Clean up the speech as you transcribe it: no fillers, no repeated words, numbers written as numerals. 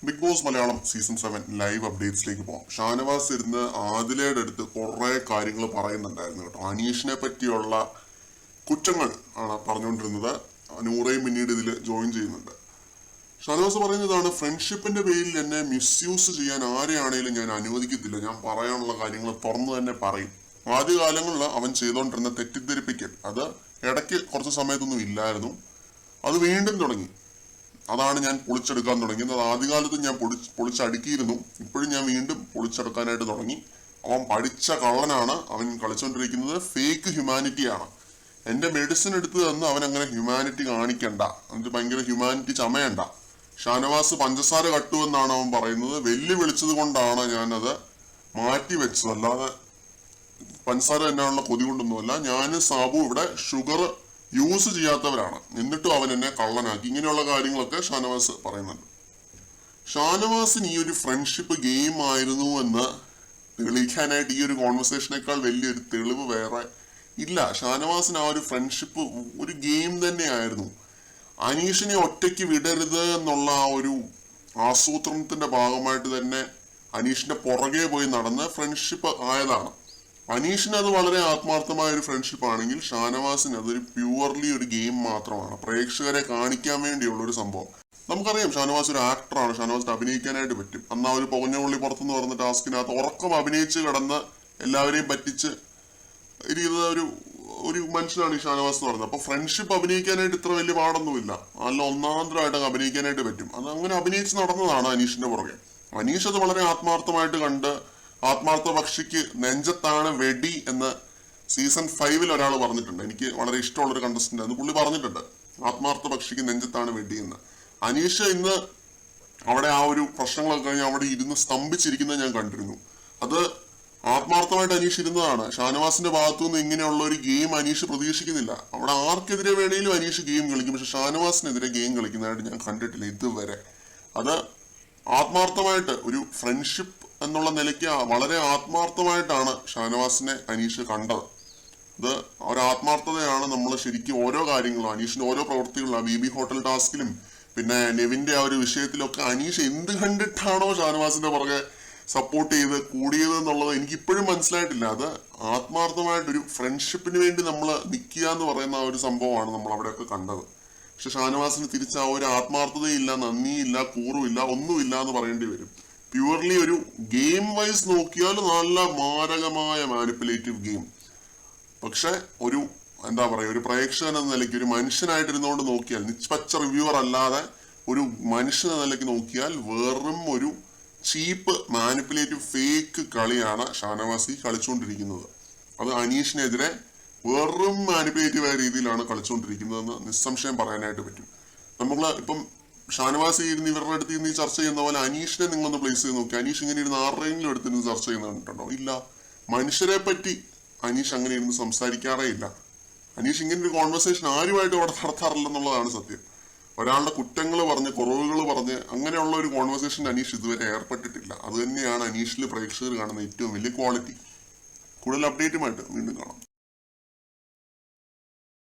Big Boss Malayalam season 7 live അപ്ഡേറ്റ്സിലേക്ക് പോകാം. ഷാനവാസ് ഇരുന്ന് ആദിലയുടെ അടുത്ത് കുറെ കാര്യങ്ങൾ പറയുന്നുണ്ടായിരുന്നു കേട്ടോ. അനീഷിനെ പറ്റിയുള്ള കുറ്റങ്ങൾ ആണ് പറഞ്ഞുകൊണ്ടിരുന്നത്. നൂറയും പിന്നീട് ഇതിൽ ജോയിൻ ചെയ്യുന്നുണ്ട്. ഷാനവാസ് പറയുന്നതാണ്, ഫ്രണ്ട്ഷിപ്പിന്റെ പേരിൽ എന്നെ മിസ്യൂസ് ചെയ്യാൻ ആരെയാണേലും ഞാൻ അനുവദിക്കത്തില്ല. ഞാൻ പറയാനുള്ള കാര്യങ്ങൾ തുറന്നു തന്നെ പറയും. ആദ്യകാലങ്ങളിൽ അവൻ ചെയ്തുകൊണ്ടിരുന്ന തെറ്റിദ്ധരിപ്പിക്കൽ അത് ഇടയ്ക്ക് കുറച്ച് സമയത്തൊന്നും ഇല്ലായിരുന്നു. അത് വീണ്ടും തുടങ്ങി. അതാണ് ഞാൻ പൊളിച്ചെടുക്കാൻ തുടങ്ങിയത്. ആദ്യകാലത്ത് ഞാൻ പൊളിച്ചടുക്കിയിരുന്നു. ഇപ്പോഴും ഞാൻ വീണ്ടും പൊളിച്ചെടുക്കാനായിട്ട് തുടങ്ങി. അവൻ പഠിച്ച കള്ളനാണ്. അവൻ കളിച്ചുകൊണ്ടിരിക്കുന്നത് ഫേക്ക് ഹ്യൂമാനിറ്റിയാണ്. എന്റെ മെഡിസിൻ എടുത്ത് തന്ന് അവൻ അങ്ങനെ ഹ്യൂമാനിറ്റി കാണിക്കണ്ട, എന്നിട്ട് ഭയങ്കര ഹ്യൂമാനിറ്റി ചമയണ്ട. ഷാനവാസ് പഞ്ചസാര കട്ടുവെന്നാണ് അവൻ പറയുന്നത്. വെല്ലുവിളിച്ചത് കൊണ്ടാണ് ഞാനത് മാറ്റി വെച്ചത്, അല്ലാതെ പഞ്ചസാര തന്നെയുള്ള കൊതി കൊണ്ടൊന്നുമല്ല. ഞാന് സാബു ഇവിടെ ഷുഗർ യൂസ് ചെയ്യാത്തവരാണ്, എന്നിട്ടും അവൻ എന്നെ കള്ളനാക്കി. ഇങ്ങനെയുള്ള കാര്യങ്ങളൊക്കെ ഷാനവാസ് പറയുന്നുണ്ട്. ഷാനവാസിന് ഈ ഒരു ഫ്രണ്ട്ഷിപ്പ് ഗെയിം ആയിരുന്നു എന്ന് തെളിയിക്കാനായിട്ട് ഈ ഒരു കോൺവെർസേഷനേക്കാൾ വലിയൊരു തെളിവ് വേറെ ഇല്ല. ഷാനവാസിന് ആ ഒരു ഫ്രണ്ട്ഷിപ്പ് ഒരു ഗെയിം തന്നെയായിരുന്നു. അനീഷിനെ ഒറ്റയ്ക്ക് വിടരുത് എന്നുള്ള ആ ഒരു ആസൂത്രണത്തിന്റെ ഭാഗമായിട്ട് തന്നെ അനീഷിന്റെ പുറകെ പോയി നടന്ന് ഫ്രണ്ട്ഷിപ്പ് ആയതാണ്. അനീഷിന് അത് വളരെ ആത്മാർത്ഥമായ ഒരു ഫ്രണ്ട്ഷിപ്പ് ആണെങ്കിൽ ഷാനവാസിന് അതൊരു പ്യുവർലി ഒരു ഗെയിം മാത്രമാണ്, പ്രേക്ഷകരെ കാണിക്കാൻ വേണ്ടിയുള്ള ഒരു സംഭവം. നമുക്കറിയാം ഷാനവാസ് ഒരു ആക്ടറാണ്. ഷാനവാസിന് അഭിനയിക്കാനായിട്ട് പറ്റും. അന്ന് ആ ഒരു പുകഞ്ഞുള്ളി പുറത്തുനിന്ന് പറഞ്ഞ ടാസ്കിനകത്ത് ഉറക്കം അഭിനയിച്ച് കിടന്ന് എല്ലാവരെയും പറ്റിച്ച് ഇരിക്കുന്ന ഒരു മനുഷ്യനാണ് ഈ ഷാനവാസ് എന്ന് പറയുന്നത്. അപ്പൊ ഫ്രണ്ട്ഷിപ്പ് അഭിനയിക്കാനായിട്ട് ഇത്ര വലിയ പാടൊന്നുമില്ല. നല്ല ഒന്നാന്തരമായിട്ട് അഭിനയിക്കാനായിട്ട് പറ്റും. അത് അങ്ങനെ അഭിനയിച്ച് നടന്നതാണ് അനീഷിന്റെ പുറകെ. അനീഷ് അത് വളരെ ആത്മാർത്ഥമായിട്ട് കണ്ട്, ആത്മാർത്ഥ പക്ഷിക്ക് നെഞ്ചത്താണ് വെടി എന്ന് സീസൺ 5 ഒരാൾ പറഞ്ഞിട്ടുണ്ട്. എനിക്ക് വളരെ ഇഷ്ടമുള്ള ഒരു കണ്ടസ്റ്റന്റ് എന്ന് പുള്ളി പറഞ്ഞിട്ടുണ്ട്, ആത്മാർത്ഥ പക്ഷിക്ക് നെഞ്ചത്താണ് വെടി എന്ന്. അനീഷ് ഇന്ന് അവിടെ ആ ഒരു പ്രശ്നങ്ങളൊക്കെ കഴിഞ്ഞ് അവിടെ ഇരുന്ന് സ്തംഭിച്ചിരിക്കുന്നത് ഞാൻ കണ്ടിരുന്നു. അത് ആത്മാർത്ഥമായിട്ട് അനീഷ് ഇരുന്നതാണ്. ഷാനവാസിന്റെ ഭാഗത്തുനിന്ന് ഇങ്ങനെയുള്ള ഒരു ഗെയിം അനീഷ് പ്രതീക്ഷിക്കുന്നില്ല. അവിടെ ആർക്കെതിരെ വേണേലും അനീഷ് ഗെയിം കളിക്കും, പക്ഷെ ഷാനവാസിനെതിരെ ഗെയിം കളിക്കുന്നതായിട്ട് ഞാൻ കണ്ടിട്ടില്ല ഇതുവരെ. അത് ആത്മാർത്ഥമായിട്ട് ഒരു ഫ്രണ്ട്ഷിപ്പ് എന്നുള്ള നിലയ്ക്ക് വളരെ ആത്മാർത്ഥമായിട്ടാണ് ഷാനവാസിനെ അനീഷ് കണ്ടത്. അത് ഒരു ആത്മാർത്ഥതയാണ്. നമ്മൾ ശരിക്കും ഓരോ കാര്യങ്ങളും അനീഷിന്റെ ഓരോ പ്രവൃത്തികളും, ആ BB ഹോട്ടൽ ടാസ്കിലും പിന്നെ നെവിന്റെ ആ ഒരു വിഷയത്തിലൊക്കെ അനീഷ് എന്ത് കണ്ടിട്ടാണോ ഷാനവാസിന്റെ പുറകെ സപ്പോർട്ട് ചെയ്ത് കൂടിയത് എന്നുള്ളത് എനിക്കിപ്പോഴും മനസ്സിലായിട്ടില്ല. അത് ആത്മാർത്ഥമായിട്ടൊരു ഫ്രണ്ട്ഷിപ്പിന് വേണ്ടി നമ്മൾ നിൽക്കുക എന്ന് പറയുന്ന ആ ഒരു സംഭവമാണ് നമ്മൾ അവിടെയൊക്കെ കണ്ടത്. പക്ഷെ ഷാനവാസിന് തിരിച്ച് ആ ഒരു ആത്മാർത്ഥതയില്ല, നന്ദിയില്ല, കൂറുമില്ല, ഒന്നുമില്ല എന്ന് പറയേണ്ടി വരും. പ്യുവർലി ഒരു ഗെയിം വൈസ് നോക്കിയാൽ നല്ല മാരകമായ മാനിപ്പുലേറ്റീവ് ഗെയിം. പക്ഷെ ഒരു എന്താ പറയുക, ഒരു പ്രേക്ഷകൻ എന്ന നിലയ്ക്ക് ഒരു മനുഷ്യനായിട്ടിരുന്നുകൊണ്ട് നോക്കിയാൽ, നിഷ്പക്ഷ റിവ്യൂവർ അല്ലാതെ ഒരു മനുഷ്യൻ എന്ന നിലയ്ക്ക് നോക്കിയാൽ വെറും ഒരു ചീപ്പ് മാനിപ്പുലേറ്റീവ് ഫേക്ക് കളിയാണ് ഷാനവാസി കളിച്ചുകൊണ്ടിരിക്കുന്നത്. അത് അനീഷിനെതിരെ വെറും മാനിപ്പുലേറ്റീവായ രീതിയിലാണ് കളിച്ചുകൊണ്ടിരിക്കുന്നതെന്ന് നിസ്സംശയം പറയാനായിട്ട് പറ്റും. നമ്മൾ ഇപ്പം ഷാനവാസി ഇരുന്ന് ഇവരുടെ അടുത്ത് ഇരുന്ന് ചർച്ച ചെയ്യുന്ന പോലെ അനീഷിനെ നിങ്ങളൊന്ന് പ്ലേസ് ചെയ്ത് നോക്കി. അനീഷ് ഇങ്ങനെ ഇരുന്ന് ആരുടെയെങ്കിലും അടുത്തിരുന്ന് ചർച്ച ചെയ്യുന്നത് കണ്ടിട്ടുണ്ടോ? ഇല്ല. മനുഷ്യരെ പറ്റി അനീഷ് അങ്ങനെ ഇരുന്ന് സംസാരിക്കാറേ ഇല്ല. അനീഷ് ഇങ്ങനെ ഒരു കോൺവെർസേഷൻ ആരുമായിട്ട് അവിടെ നടത്താറില്ലെന്നുള്ളതാണ് സത്യം. ഒരാളുടെ കുറ്റങ്ങൾ പറഞ്ഞ്, കുറവുകൾ പറഞ്ഞ് അങ്ങനെയുള്ള ഒരു കോൺവെർസേഷൻ അനീഷ് ഇതുവരെ ഏർപ്പെട്ടിട്ടില്ല. അത് തന്നെയാണ് അനീഷിൽ പ്രേക്ഷകർ കാണുന്ന ഏറ്റവും വലിയ ക്വാളിറ്റി. കൂടുതൽ അപ്ഡേറ്റുമായിട്ട് വീണ്ടും കാണാം.